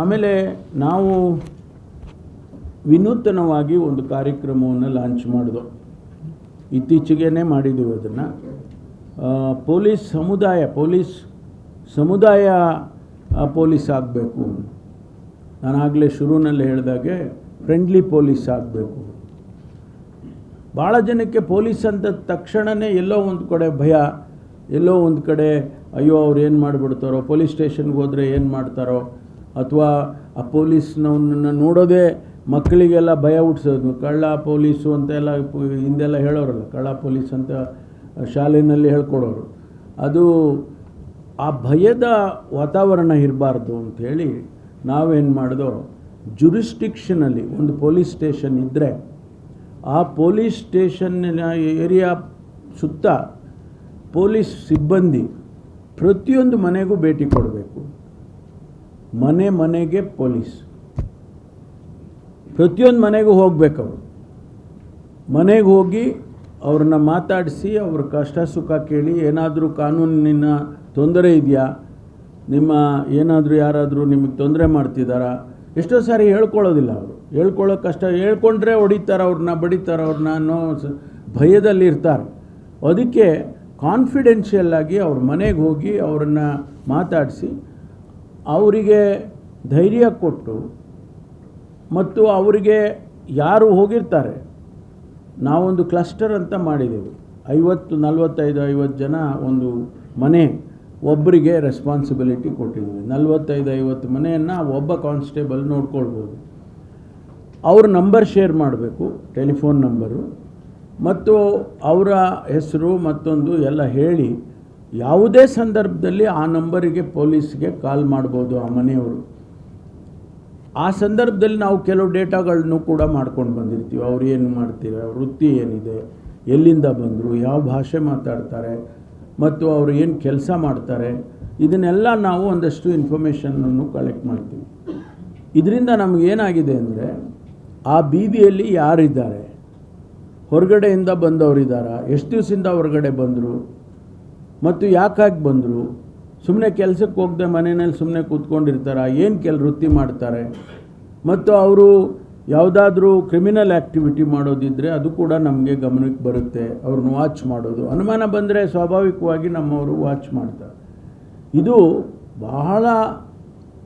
ಆಮೇಲೆ ನಾವು ವಿನೂತನವಾಗಿ ಒಂದು ಕಾರ್ಯಕ್ರಮವನ್ನು ಲಾಂಚ್ ಮಾಡಿದೋ, ಇತ್ತೀಚೆಗೇ ಮಾಡಿದ್ದೀವಿ ಅದನ್ನು. ಪೊಲೀಸ್ ಸಮುದಾಯ ಪೊಲೀಸ್ ಆಗಬೇಕು. ನಾನು ಆಗಲೇ ಶುರುವಿನಲ್ಲಿ ಹೇಳಿದಾಗೆ ಫ್ರೆಂಡ್ಲಿ ಪೊಲೀಸ್ ಆಗಬೇಕು. ಭಾಳ ಜನಕ್ಕೆ ಪೊಲೀಸ್ ಅಂದ ತಕ್ಷಣವೇ ಎಲ್ಲೋ ಒಂದು ಕಡೆ ಭಯ, ಎಲ್ಲೋ ಒಂದು ಕಡೆ ಅಯ್ಯೋ ಅವ್ರು ಏನು ಮಾಡಿಬಿಡ್ತಾರೋ, ಪೊಲೀಸ್ ಸ್ಟೇಷನ್ಗೆ ಹೋದರೆ ಏನು ಮಾಡ್ತಾರೋ, ಅಥವಾ ಆ ಪೊಲೀಸ್ನವನ್ನ ನೋಡೋದೇ ಮಕ್ಕಳಿಗೆಲ್ಲ ಭಯ ಹುಟ್ಟಿಸೋದು. ಕಳ್ಳ ಪೊಲೀಸು ಅಂತೆಲ್ಲ ಹಿಂದೆಲ್ಲ ಹೇಳೋರಲ್ಲ, ಕಳ್ಳ ಪೊಲೀಸ್ ಅಂತ ಶಾಲೆಯಲ್ಲಿ ಹೇಳ್ಕೊಡೋರು. ಅದು ಆ ಭಯದ ವಾತಾವರಣ ಇರಬಾರ್ದು ಅಂಥೇಳಿ ನಾವೇನು ಮಾಡಿದೋ, ಜುರಿಸ್ಟಿಕ್ಷನಲ್ಲಿ ಒಂದು ಪೊಲೀಸ್ ಸ್ಟೇಷನ್ ಇದ್ದರೆ ಆ ಪೊಲೀಸ್ ಸ್ಟೇಷನ್ನಿನ ಏರಿಯಾ ಸುತ್ತ ಪೊಲೀಸ್ ಸಿಬ್ಬಂದಿ ಪ್ರತಿಯೊಂದು ಮನೆಗೂ ಭೇಟಿ ಕೊಡಬೇಕು. ಮನೆಗೆ ಪೊಲೀಸ್ ಪ್ರತಿಯೊಂದು ಮನೆಗೂ ಹೋಗಬೇಕು. ಅವರು ಮನೆಗೆ ಹೋಗಿ ಅವ್ರನ್ನ ಮಾತಾಡಿಸಿ ಅವ್ರ ಕಷ್ಟ ಸುಖ ಕೇಳಿ, ಏನಾದರೂ ಕಾನೂನಿನ ತೊಂದರೆ ಇದೆಯಾ, ನಿಮ್ಮ ಏನಾದರೂ ಯಾರಾದರೂ ನಿಮಗೆ ತೊಂದರೆ ಮಾಡ್ತಿದ್ದಾರಾ. ಎಷ್ಟೋ ಸಾರಿ ಹೇಳ್ಕೊಳ್ಳೋದಿಲ್ಲ ಅವರು, ಹೇಳ್ಕೊಳ್ಳೋ ಕಷ್ಟ, ಹೇಳ್ಕೊಂಡ್ರೆ ಹೊಡಿತಾರೆ ಅವ್ರನ್ನ, ಬಡಿತಾರೆ ಅವ್ರನ್ನ ಅನ್ನೋ ಭಯದಲ್ಲಿ ಇರ್ತಾರೆ. ಅದಕ್ಕೆ ಕಾನ್ಫಿಡೆನ್ಷಿಯಲ್ ಆಗಿ ಅವ್ರ ಮನೆಗೆ ಹೋಗಿ ಅವರನ್ನು ಮಾತಾಡಿಸಿ ಅವರಿಗೆ ಧೈರ್ಯ ಕೊಟ್ಟು, ಮತ್ತು ಅವರಿಗೆ ಯಾರು ಹೋಗಿರ್ತಾರೆ, ನಾವೊಂದು ಕ್ಲಸ್ಟರ್ ಅಂತ ಮಾಡಿದ್ದೇವೆ. 45-50 ಜನ ಒಂದು ಮನೆ, ಒಬ್ಬರಿಗೆ ರೆಸ್ಪಾನ್ಸಿಬಿಲಿಟಿ ಕೊಟ್ಟಿದ್ದೀವಿ. 45-50 ಮನೆಯನ್ನು ಒಬ್ಬ ಕಾನ್ಸ್ಟೇಬಲ್ ನೋಡ್ಕೊಳ್ಬೋದು. ಅವ್ರ ನಂಬರ್ ಶೇರ್ ಮಾಡಬೇಕು, ಟೆಲಿಫೋನ್ ನಂಬರು ಮತ್ತು ಅವರ ಹೆಸರು ಮತ್ತೊಂದು ಎಲ್ಲ ಹೇಳಿ, ಯಾವುದೇ ಸಂದರ್ಭದಲ್ಲಿ ಆ ನಂಬರಿಗೆ ಪೊಲೀಸ್ಗೆ ಕಾಲ್ ಮಾಡ್ಬೋದು ಆ ಮನೆಯವರು. ಆ ಸಂದರ್ಭದಲ್ಲಿ ನಾವು ಕೆಲವು ಡೇಟಾಗಳನ್ನು ಕೂಡ ಮಾಡ್ಕೊಂಡು ಬಂದಿರ್ತೀವಿ. ಅವ್ರು ಏನು ಮಾಡ್ತೀರ, ಅವ್ರ ವೃತ್ತಿ ಏನಿದೆ, ಎಲ್ಲಿಂದ ಬಂದರು, ಯಾವ ಭಾಷೆ ಮಾತಾಡ್ತಾರೆ, ಮತ್ತು ಅವರು ಏನು ಕೆಲಸ ಮಾಡ್ತಾರೆ, ಇದನ್ನೆಲ್ಲ ನಾವು ಒಂದಷ್ಟು ಇನ್ಫಾರ್ಮೇಷನನ್ನು ಕಲೆಕ್ಟ್ ಮಾಡ್ತೀವಿ. ಇದರಿಂದ ನಮಗೇನಾಗಿದೆ ಅಂದರೆ, ಆ ಬೀದಿಯಲ್ಲಿ ಯಾರಿದ್ದಾರೆ, ಹೊರಗಡೆಯಿಂದ ಬಂದವರಿದ್ದಾರಾ, ಎಷ್ಟು ದಿವಸದಿಂದ ಹೊರಗಡೆ ಬಂದರು, ಮತ್ತು ಯಾಕಾಗಿ ಬಂದರು, ಸುಮ್ಮನೆ ಕೆಲಸಕ್ಕೆ ಹೋಗದೆ ಮನೆಯಲ್ಲಿ ಸುಮ್ಮನೆ ಕೂತ್ಕೊಂಡಿರ್ತಾರೆ, ಏನು ವೃತ್ತಿ ಮಾಡ್ತಾರೆ, ಮತ್ತು ಅವರು ಯಾವುದಾದ್ರೂ ಕ್ರಿಮಿನಲ್ ಆ್ಯಕ್ಟಿವಿಟಿ ಮಾಡೋದಿದ್ದರೆ ಅದು ಕೂಡ ನಮಗೆ ಗಮನಕ್ಕೆ ಬರುತ್ತೆ. ಅವ್ರನ್ನ ವಾಚ್ ಮಾಡೋದು, ಅನುಮಾನ ಬಂದರೆ ಸ್ವಾಭಾವಿಕವಾಗಿ ನಮ್ಮವರು ವಾಚ್ ಮಾಡ್ತಾರೆ. ಇದು ಬಹಳ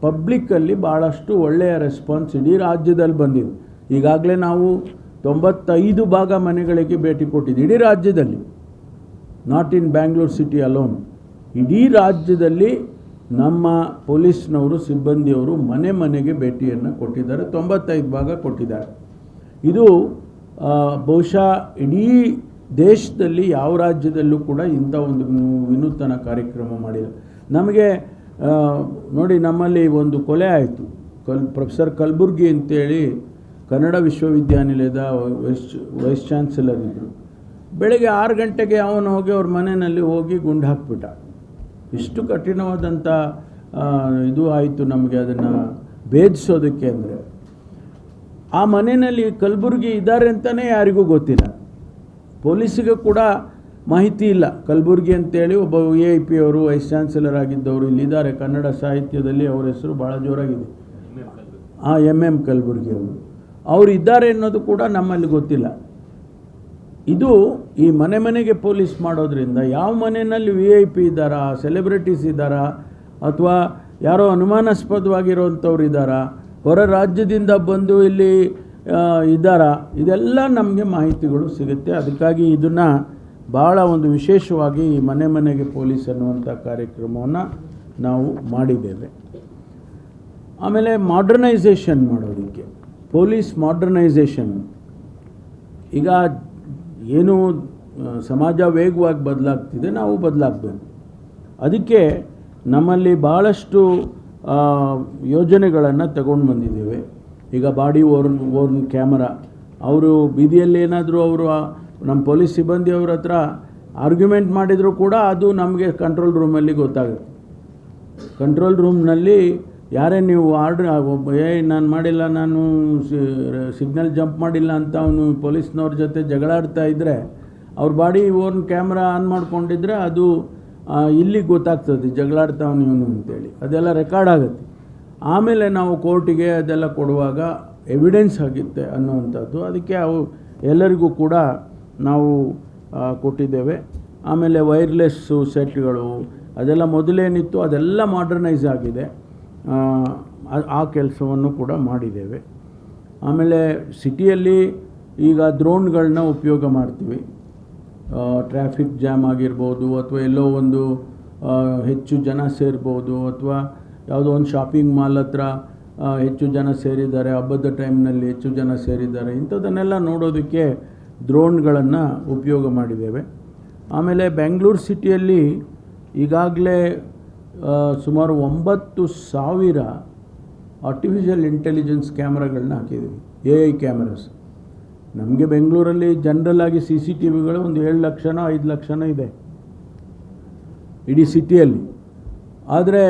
ಪಬ್ಲಿಕ್ಕಲ್ಲಿ ಭಾಳಷ್ಟು ಒಳ್ಳೆಯ ರೆಸ್ಪಾನ್ಸ್ ಇಡೀ ರಾಜ್ಯದಲ್ಲಿ ಬಂದಿದೆ. ಈಗಾಗಲೇ ನಾವು 95 ಮನೆಗಳಿಗೆ ಭೇಟಿ ಕೊಟ್ಟಿದ್ದೀವಿ ಇಡೀ ರಾಜ್ಯದಲ್ಲಿ, not in Bangalore city alone. ಇಡೀ ರಾಜ್ಯದಲ್ಲಿ ನಮ್ಮ ಪೊಲೀಸ್ನವರು ಸಿಬ್ಬಂದಿಯವರು ಮನೆಗೆ ಭೇಟಿಯನ್ನು ಕೊಟ್ಟಿದ್ದಾರೆ. 95 ಕೊಟ್ಟಿದ್ದಾರೆ. ಇದು ಬಹುಶಃ ಇಡೀ ದೇಶದಲ್ಲಿ ಯಾವ ರಾಜ್ಯದಲ್ಲೂ ಕೂಡ ಇಂಥ ಒಂದು ವಿನೂತನ ಕಾರ್ಯಕ್ರಮ ಮಾಡಿಲ್ಲ. ನಮಗೆ ನೋಡಿ, ನಮ್ಮಲ್ಲಿ ಒಂದು ಕೊಲೆ ಆಯಿತು. ಪ್ರೊಫೆಸರ್ ಕಲಬುರ್ಗಿ ಅಂತೇಳಿ ಕನ್ನಡ ವಿಶ್ವವಿದ್ಯಾನಿಲಯದ ವೈಸ್ ಚಾನ್ಸಲರ್ ಇದ್ದರು. ಬೆಳಗ್ಗೆ 6 ಗಂಟೆಗೆ ಅವನು ಹೋಗಿ ಅವ್ರ ಮನೆಯಲ್ಲಿ ಹೋಗಿ ಗುಂಡು ಹಾಕ್ಬಿಟ್ಟ. ಇಷ್ಟು ಕಠಿಣವಾದಂಥ ಇದು ಆಯಿತು ನಮಗೆ ಅದನ್ನು ಭೇದಿಸೋದಕ್ಕೆ. ಅಂದರೆ ಆ ಮನೆಯಲ್ಲಿ ಕಲಬುರ್ಗಿ ಇದ್ದಾರೆ ಅಂತಲೇ ಯಾರಿಗೂ ಗೊತ್ತಿಲ್ಲ, ಪೊಲೀಸಿಗೆ ಕೂಡ ಮಾಹಿತಿ ಇಲ್ಲ. ಕಲಬುರ್ಗಿ ಅಂತೇಳಿ ಒಬ್ಬ VIP ಅವರು ವೈಸ್ ಚಾನ್ಸಲರ್ ಆಗಿದ್ದವರು ಇಲ್ಲಿದ್ದಾರೆ. ಕನ್ನಡ ಸಾಹಿತ್ಯದಲ್ಲಿ ಅವರ ಹೆಸರು ಭಾಳ ಜೋರಾಗಿದೆ. MM ಕಲಬುರ್ಗಿ ಅವರು ಇದ್ದಾರೆ ಅನ್ನೋದು ಕೂಡ ನಮ್ಮಲ್ಲಿ ಗೊತ್ತಿಲ್ಲ. ಇದು ಈ ಮನೆಗೆ ಪೊಲೀಸ್ ಮಾಡೋದ್ರಿಂದ ಯಾವ ಮನೆಯಲ್ಲಿ VIP ಇದ್ದಾರಾ, ಸೆಲೆಬ್ರಿಟೀಸ್ ಇದ್ದಾರಾ, ಅಥವಾ ಯಾರೋ ಅನುಮಾನಾಸ್ಪದವಾಗಿರೋವಂಥವ್ರು ಇದ್ದಾರಾ, ಹೊರ ರಾಜ್ಯದಿಂದ ಬಂದು ಇಲ್ಲಿ ಇದ್ದಾರಾ, ಇದೆಲ್ಲ ನಮಗೆ ಮಾಹಿತಿಗಳು ಸಿಗುತ್ತೆ. ಅದಕ್ಕಾಗಿ ಇದನ್ನು ಭಾಳ ಒಂದು ವಿಶೇಷವಾಗಿ ಈ ಮನೆಗೆ ಪೊಲೀಸ್ ಅನ್ನುವಂಥ ಕಾರ್ಯಕ್ರಮವನ್ನು ನಾವು ಮಾಡಿದ್ದೇವೆ. ಆಮೇಲೆ ಮಾಡರ್ನೈಸೇಷನ್ ಮಾಡೋದಕ್ಕೆ, ಪೊಲೀಸ್ ಮಾಡರ್ನೈಸೇಷನ್, ಈಗ ಏನು ಸಮಾಜ ವೇಗವಾಗಿ ಬದಲಾಗ್ತಿದೆ, ನಾವು ಬದಲಾಗಬೇಕು. ಅದಕ್ಕೆ ನಮ್ಮಲ್ಲಿ ಭಾಳಷ್ಟು ಯೋಜನೆಗಳನ್ನು ತಗೊಂಡು ಬಂದಿದ್ದೇವೆ. ಈಗ ಬಾಡಿ ಓರ್ನ್ ಕ್ಯಾಮರಾ, ಅವರು ಬೀದಿಯಲ್ಲಿ ಏನಾದರೂ ಅವರು ನಮ್ಮ ಪೊಲೀಸ್ ಸಿಬ್ಬಂದಿಯವ್ರ ಹತ್ರ ಆರ್ಗ್ಯುಮೆಂಟ್ ಮಾಡಿದರೂ ಕೂಡ ಅದು ನಮಗೆ ಕಂಟ್ರೋಲ್ ರೂಮಲ್ಲಿ ಗೊತ್ತಾಗುತ್ತೆ. ಕಂಟ್ರೋಲ್ ರೂಮ್ನಲ್ಲಿ ಯಾರೇ ನೀವು ನಾನು ಮಾಡಿಲ್ಲ, ನಾನು ಸಿಗ್ನಲ್ ಜಂಪ್ ಮಾಡಿಲ್ಲ ಅಂತ ಅವನು ಪೊಲೀಸ್ನವ್ರ ಜೊತೆ ಜಗಳಾಡ್ತಾ ಇದ್ದರೆ, ಅವ್ರ ಬಾಡಿ ಓನ್ ಕ್ಯಾಮ್ರಾ ಆನ್ ಮಾಡ್ಕೊಂಡಿದ್ರೆ ಅದು ಇಲ್ಲಿಗೆ ಗೊತ್ತಾಗ್ತದೆ ಜಗಳಾಡ್ತಾವನು ಇವನು ಅಂತೇಳಿ, ಅದೆಲ್ಲ ರೆಕಾರ್ಡ್ ಆಗುತ್ತೆ. ಆಮೇಲೆ ನಾವು ಕೋರ್ಟಿಗೆ ಅದೆಲ್ಲ ಕೊಡುವಾಗ ಎವಿಡೆನ್ಸ್ ಆಗುತ್ತೆ ಅನ್ನುವಂಥದ್ದು. ಅದಕ್ಕೆ ಅವು ಎಲ್ಲರಿಗೂ ಕೂಡ ನಾವು ಕೊಟ್ಟಿದ್ದೇವೆ. ಆಮೇಲೆ ವೈರ್ಲೆಸ್ಸು ಸೆಟ್ಗಳು ಅದೆಲ್ಲ ಮೊದಲೇನಿತ್ತು ಅದೆಲ್ಲ ಮಾಡರ್ನೈಸ್ ಆಗಿದೆ, ಆ ಕೆಲಸವನ್ನು ಕೂಡ ಮಾಡಿದ್ದೇವೆ. ಆಮೇಲೆ ಸಿಟಿಯಲ್ಲಿ ಈಗ ಡ್ರೋನ್ಗಳನ್ನ ಉಪಯೋಗ ಮಾಡ್ತೀವಿ. ಟ್ರಾಫಿಕ್ ಜಾಮ್ ಆಗಿರ್ಬೋದು, ಅಥವಾ ಎಲ್ಲೋ ಒಂದು ಹೆಚ್ಚು ಜನ ಸೇರ್ಬೋದು, ಅಥವಾ ಯಾವುದೋ ಒಂದು ಶಾಪಿಂಗ್ ಮಾಲ್ ಹತ್ರ ಹೆಚ್ಚು ಜನ ಸೇರಿದ್ದಾರೆ, ಹಬ್ಬದ ಟೈಮ್ನಲ್ಲಿ ಹೆಚ್ಚು ಜನ ಸೇರಿದ್ದಾರೆ, ಇಂಥದ್ದನ್ನೆಲ್ಲ ನೋಡೋದಕ್ಕೆ ಡ್ರೋನ್ಗಳನ್ನು ಉಪಯೋಗ ಮಾಡಿದ್ದೇವೆ. ಆಮೇಲೆ ಬೆಂಗಳೂರು ಸಿಟಿಯಲ್ಲಿ ಈಗಾಗಲೇ ಸುಮಾರು 9,000 ಆರ್ಟಿಫಿಷಿಯಲ್ ಇಂಟೆಲಿಜೆನ್ಸ್ ಕ್ಯಾಮ್ರಾಗಳನ್ನ ಹಾಕಿದ್ದೀವಿ, AI ಕ್ಯಾಮ್ರಾಸ್. ನಮಗೆ ಬೆಂಗಳೂರಲ್ಲಿ ಜನರಲ್ಲಾಗಿ CCTVಗಳು ಒಂದು 7 ಲಕ್ಷನೋ 5 ಲಕ್ಷನೋ ಇದೆ ಇಡೀ ಸಿಟಿಯಲ್ಲಿ. ಆದರೆ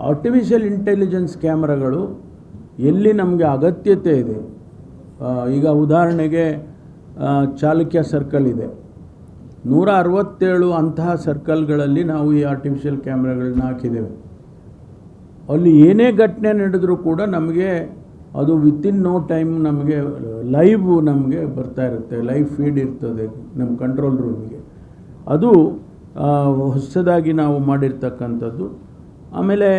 ಆರ್ಟಿಫಿಷಿಯಲ್ ಇಂಟೆಲಿಜೆನ್ಸ್ ಕ್ಯಾಮ್ರಾಗಳು ಎಲ್ಲಿ ನಮಗೆ ಅಗತ್ಯತೆ ಇದೆ, ಈಗ ಉದಾಹರಣೆಗೆ ಚಾಲುಕ್ಯ ಸರ್ಕಲ್ ಇದೆ, 167 ಅಂತಹ ಸರ್ಕಲ್ಗಳಲ್ಲಿ ನಾವು ಈ ಆರ್ಟಿಫಿಷಿಯಲ್ ಕ್ಯಾಮ್ರಾಗಳನ್ನ ಹಾಕಿದ್ದೇವೆ. ಅಲ್ಲಿ ಏನೇ ಘಟನೆ ನಡೆದರೂ ಕೂಡ ನಮಗೆ ಅದು ವಿತಿನ್ ನೋ ಟೈಮ್ ನಮಗೆ ಲೈವ್ ನಮಗೆ ಬರ್ತಾ ಇರುತ್ತೆ, ಲೈವ್ ಫೀಡ್ ಇರ್ತದೆ ನಮ್ಮ ಕಂಟ್ರೋಲ್ ರೂಮಿಗೆ. ಅದು ಹೊಸದಾಗಿ ನಾವು ಮಾಡಿರ್ತಕ್ಕಂಥದ್ದು. ಆಮೇಲೆ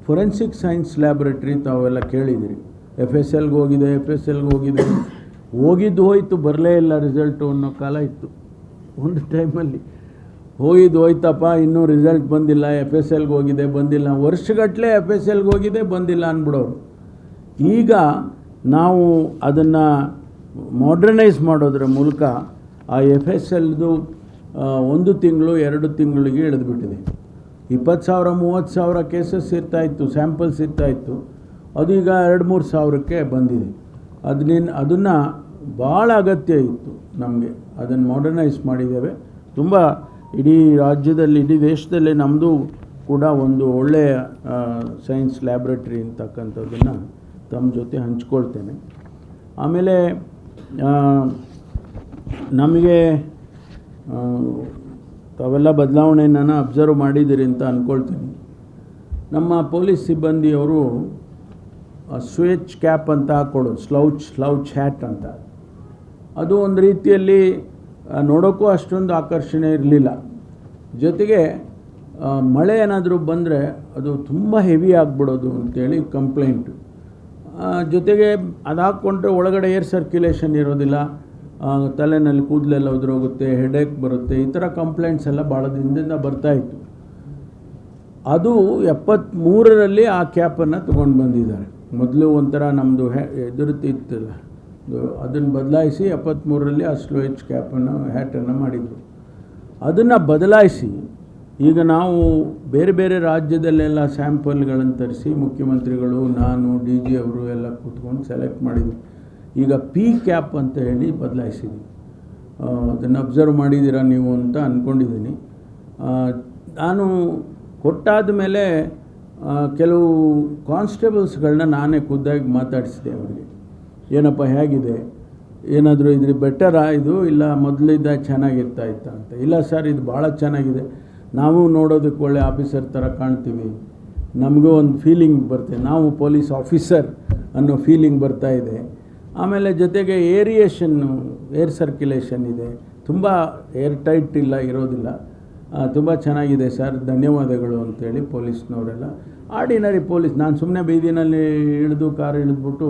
ಫೊರೆನ್ಸಿಕ್ ಸೈನ್ಸ್ ಲ್ಯಾಬೊರೇಟ್ರಿ ತಾವೆಲ್ಲ ಕೇಳಿದಿರಿ, FSLಗೆ ಹೋಗಿದೆ, FSLಗೆ ಹೋಗಿದ್ದು ಹೋಯಿತು, ಬರಲೇ ಇಲ್ಲ ರಿಸಲ್ಟು ಅನ್ನೋ ಕಾಲ ಇತ್ತು ಒಂದು ಟೈಮಲ್ಲಿ. ಹೋಗಿದ್ದು ಹೋಯ್ತಪ್ಪ, ಇನ್ನೂ ರಿಸಲ್ಟ್ ಬಂದಿಲ್ಲ, FSLಗೆ ಹೋಗಿದೆ ಬಂದಿಲ್ಲ, ವರ್ಷಗಟ್ಟಲೆ FSLಗೆ ಹೋಗಿದೆ ಬಂದಿಲ್ಲ ಅಂದ್ಬಿಡೋರು. ಈಗ ನಾವು ಅದನ್ನು ಮಾಡ್ರನೈಸ್ ಮಾಡೋದ್ರ ಮೂಲಕ ಆ FSLದು 1 ತಿಂಗಳು 2 ತಿಂಗಳಿಗೆ ಇಳಿದುಬಿಟ್ಟಿದೆ. 20,000 30,000 ಕೇಸಸ್ ಇರ್ತಾಯಿತ್ತು, ಸ್ಯಾಂಪಲ್ಸ್ ಇರ್ತಾಯಿತ್ತು, ಅದು ಈಗ 2-3 ಸಾವಿರಕ್ಕೆ ಬಂದಿದೆ. ಅದನ್ನು ಭಾಳ ಅಗತ್ಯ ಇತ್ತು ನಮಗೆ, ಅದನ್ನು ಮಾಡರ್ನೈಸ್ ಮಾಡಿದ್ದೇವೆ. ತುಂಬ ಇಡೀ ರಾಜ್ಯದಲ್ಲಿ ಇಡೀ ದೇಶದಲ್ಲಿ ನಮ್ಮದು ಕೂಡ ಒಂದು ಒಳ್ಳೆಯ ಸೈನ್ಸ್ ಲ್ಯಾಬ್ರೇಟ್ರಿ ಅಂತಕ್ಕಂಥದ್ದನ್ನು ತಮ್ಮ ಜೊತೆ ಹಂಚ್ಕೊಳ್ತೇನೆ. ಆಮೇಲೆ ನಮಗೆ ತಾವೆಲ್ಲ ಬದಲಾವಣೆಯನ್ನು ಅಬ್ಸರ್ವ್ ಮಾಡಿದ್ದೀರಿ ಅಂತ ಅಂದ್ಕೊಳ್ತೀನಿ. ನಮ್ಮ ಪೊಲೀಸ್ ಸಿಬ್ಬಂದಿಯವರು ಸ್ವೇಚ್ ಕ್ಯಾಪ್ ಅಂತ ಹಾಕ್ಕೊಳ್ಳೋದು, ಸ್ಲೌಚ್ ಹ್ಯಾಟ್ ಅಂತ. ಅದು ಒಂದು ರೀತಿಯಲ್ಲಿ ನೋಡೋಕ್ಕೂ ಅಷ್ಟೊಂದು ಆಕರ್ಷಣೆ ಇರಲಿಲ್ಲ. ಜೊತೆಗೆ ಮಳೆ ಏನಾದರೂ ಬಂದರೆ ಅದು ತುಂಬ ಹೆವಿ ಆಗಿಬಿಡೋದು ಅಂತೇಳಿ ಕಂಪ್ಲೇಂಟು. ಜೊತೆಗೆ ಅದು ಹಾಕ್ಕೊಂಡ್ರೆ ಒಳಗಡೆ ಏರ್ ಸರ್ಕ್ಯುಲೇಷನ್ ಇರೋದಿಲ್ಲ, ತಲೆಯಲ್ಲಿ ಕೂದಲೆಲ್ಲ ಉದುರೋಗುತ್ತೆ, ಹೆಡೇಕ್ ಬರುತ್ತೆ, ಈ ಥರ ಕಂಪ್ಲೇಂಟ್ಸ್ ಎಲ್ಲ ಭಾಳ ದಿನದಿಂದ ಬರ್ತಾಯಿತ್ತು. ಅದು 73ರಲ್ಲಿ ಆ ಕ್ಯಾಪನ್ನು ತೊಗೊಂಡು ಬಂದಿದ್ದಾರೆ. ಮೊದಲು ಒಂಥರ ನಮ್ಮದು ಎದುರುತ್ತಿತ್ತಲ್ಲ, ಅದನ್ನು ಬದಲಾಯಿಸಿ 73ರಲ್ಲಿ ಆ ಸ್ಲೋಚ್ ಕ್ಯಾಪನ್ನು ಹ್ಯಾಟನ್ನು ಮಾಡಿದರು. ಅದನ್ನು ಬದಲಾಯಿಸಿ ಈಗ ನಾವು ಬೇರೆ ಬೇರೆ ರಾಜ್ಯದಲ್ಲೆಲ್ಲ ಸ್ಯಾಂಪಲ್ಗಳನ್ನು ತರಿಸಿ ಮುಖ್ಯಮಂತ್ರಿಗಳು, ನಾನು, DG ಅವರು ಎಲ್ಲ ಕೂತ್ಕೊಂಡು ಸೆಲೆಕ್ಟ್ ಮಾಡಿದ್ವಿ. ಈಗ P ಕ್ಯಾಪ್ ಅಂತ ಹೇಳಿ ಬದಲಾಯಿಸಿದ್ವಿ. ಅದನ್ನು ಅಬ್ಸರ್ವ್ ಮಾಡಿದ್ದೀರಾ ನೀವು ಅಂತ ಅಂದ್ಕೊಂಡಿದ್ದೀನಿ. ನಾನು ಕೊಟ್ಟಾದ ಮೇಲೆ ಕೆಲವು ಕಾನ್ಸ್ಟೇಬಲ್ಸ್ಗಳನ್ನ ನಾನೇ ಖುದ್ದಾಗಿ ಮಾತಾಡಿಸಿದೆ ಅವರಿಗೆ. ಏನಪ್ಪ ಹೇಗಿದೆ, ಏನಾದರೂ ಇದ್ರ ಬೆಟರಾ ಇದು, ಇಲ್ಲ ಮೊದಲಿದ್ದ ಚೆನ್ನಾಗಿರ್ತಾ ಇತ್ತ ಅಂತ. ಇಲ್ಲ ಸರ್, ಇದು ಭಾಳ ಚೆನ್ನಾಗಿದೆ, ನಾವು ನೋಡೋದಕ್ಕೆ ಒಳ್ಳೆ ಆಫೀಸರ್ ಥರ ಕಾಣ್ತೀವಿ, ನಮಗೂ ಒಂದು ಫೀಲಿಂಗ್ ಬರ್ತದೆ, ನಾವು ಪೊಲೀಸ್ ಆಫೀಸರ್ ಅನ್ನೋ ಫೀಲಿಂಗ್ ಬರ್ತಾ ಇದೆ. ಆಮೇಲೆ ಜೊತೆಗೆ ಏರ್ ಸರ್ಕ್ಯುಲೇಷನ್ ಇದೆ, ತುಂಬ ಏರ್ ಟೈಟ್ ಇರೋದಿಲ್ಲ, ತುಂಬ ಚೆನ್ನಾಗಿದೆ ಸರ್, ಧನ್ಯವಾದಗಳು ಅಂತೇಳಿ ಪೊಲೀಸ್ನವರೆಲ್ಲ. ಆರ್ಡಿನರಿ ಪೊಲೀಸ್, ನಾನು ಸುಮ್ಮನೆ ಬೀದಿನಲ್ಲಿ ಕಾರ್ ಇಳಿದ್ಬಿಟ್ಟು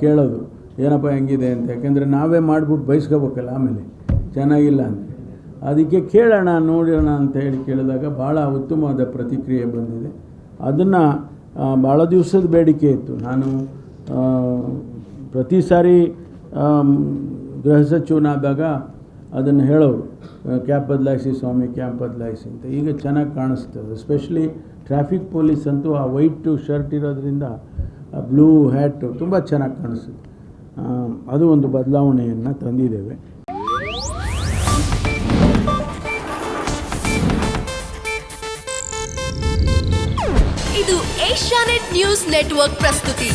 ಕೇಳೋದು ಏನಪ್ಪ ಹೆಂಗಿದೆ ಅಂತ, ಯಾಕೆಂದರೆ ನಾವೇ ಮಾಡಿಬಿಟ್ಟು ಬಯಸ್ಕೋಬೇಕಲ್ಲ ಆಮೇಲೆ ಚೆನ್ನಾಗಿಲ್ಲ ಅಂತ. ಅದಕ್ಕೆ ಕೇಳೋಣ ನೋಡೋಣ ಅಂತ ಹೇಳಿ ಕೇಳಿದಾಗ ಭಾಳ ಉತ್ತಮವಾದ ಪ್ರತಿಕ್ರಿಯೆ ಬಂದಿದೆ. ಅದನ್ನು ಭಾಳ ದಿವಸದ ಬೇಡಿಕೆ ಇತ್ತು. ನಾನು ಪ್ರತಿ ಸಾರಿ ಗೃಹ ಸಚಿವನಾದಾಗ ಅದನ್ನು ಹೇಳೋರು, ಕ್ಯಾಪ್ ಬದಲಾಯಿಸಿ ಸ್ವಾಮಿ, ಕ್ಯಾಪ್ ಬದಲಾಯಿಸಿ ಅಂತ. ಈಗ ಚೆನ್ನಾಗಿ ಕಾಣಿಸ್ತದೆ. ಎಸ್ಪೆಷಲಿ ಟ್ರಾಫಿಕ್ ಪೊಲೀಸ್ ಅಂತೂ ಆ ವೈಟು ಶರ್ಟ್ ಇರೋದ್ರಿಂದ ಬ್ಲೂ ಹ್ಯಾಟು ತುಂಬ ಚೆನ್ನಾಗಿ ಕಾಣಿಸ್ತದೆ. ಅದು ಒಂದು ಬದಲಾವಣೆಯನ್ನು ತಂದಿದ್ದೇವೆ. ಇದು ಏಷ್ಯಾನೆಟ್ ನ್ಯೂಸ್ ನೆಟ್ವರ್ಕ್ ಪ್ರಸ್ತುತಿ.